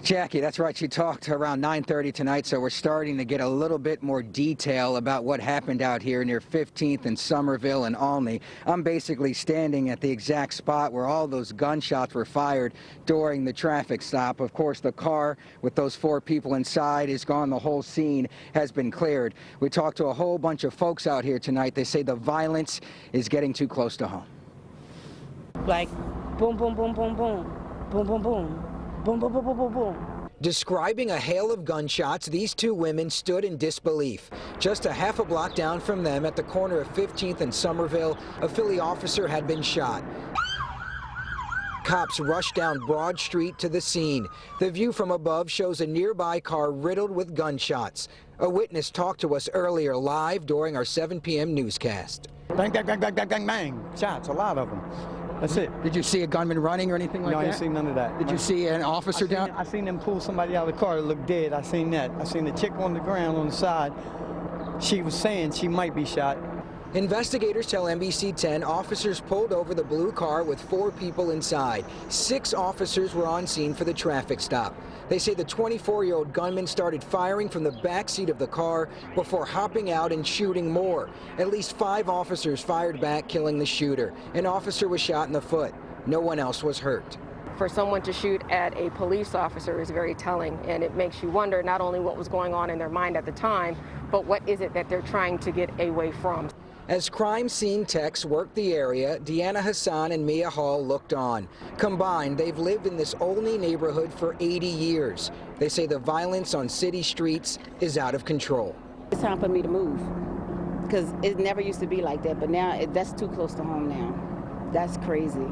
Jackie, that's right. She talked around 9:30 tonight, so we're starting to get a little bit more detail about what happened out here near 15th and Somerville and Olney. I'm basically standing at the exact spot where all those gunshots were fired during the traffic stop. Of course, the car with those 4 people inside is gone. The whole scene has been cleared. We talked to a whole bunch of folks out here tonight. They say the violence is getting too close to home. Like boom, boom, boom, boom, boom, boom, boom, boom. Boom, boom, boom, boom, boom, boom. Describing a hail of gunshots, these 2 women stood in disbelief. Just a half a block down from them at the corner of 15th and Somerville, a Philly officer had been shot. Cops rushed down Broad Street to the scene. The view from above shows a nearby car riddled with gunshots. A witness talked to us earlier live during our 7 p.m. newscast. Bang, bang, bang, bang, bang, bang, bang. Shots, a lot of them. That's it. Did you see a gunman running or anything like that? No, I didn't see none of that. Did you see an officer down? I seen them pull somebody out of the car that looked dead. I seen that. I seen the chick on the ground on the side. She was saying she might be shot. Investigators tell NBC10 officers pulled over the blue car with 4 people inside. 6 officers were on scene for the traffic stop. They say the 24-year-old gunman started firing from the back seat of the car before hopping out and shooting more. At least 5 officers fired back, killing the shooter. An officer was shot in the foot. No one else was hurt. For someone to shoot at a police officer is very telling, and it makes you wonder not only what was going on in their mind at the time, but what is it that they're trying to get away from. As crime scene techs worked the area, Deanna Hassan and Mia Hall looked on. Combined, they've lived in this Olney neighborhood for 80 years. They say the violence on city streets is out of control. It's time for me to move, because it never used to be like that, but now that's too close to home now. That's crazy.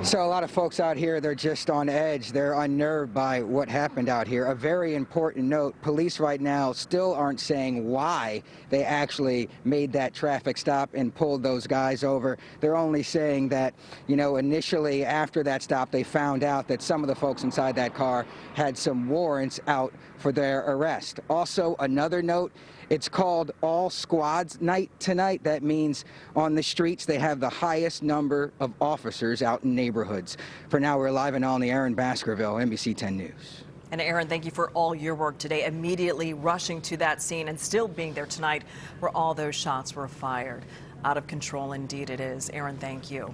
So a lot of folks out here, they're just on edge. They're unnerved by what happened out here. A very important note, police right now still aren't saying why they actually made that traffic stop and pulled those guys over. They're only saying that, you know, initially after that stop, they found out that some of the folks inside that car had some warrants out for their arrest. Also, another note, it's called All Squads Night tonight. That means on the streets they have the highest number of officers out in neighborhoods. For now, we're live in Olney. Aaron, Baskerville, NBC10 News. And Aaron, thank you for all your work today, immediately rushing to that scene and still being there tonight where all those shots were fired. Out of control indeed it is. Aaron, thank you.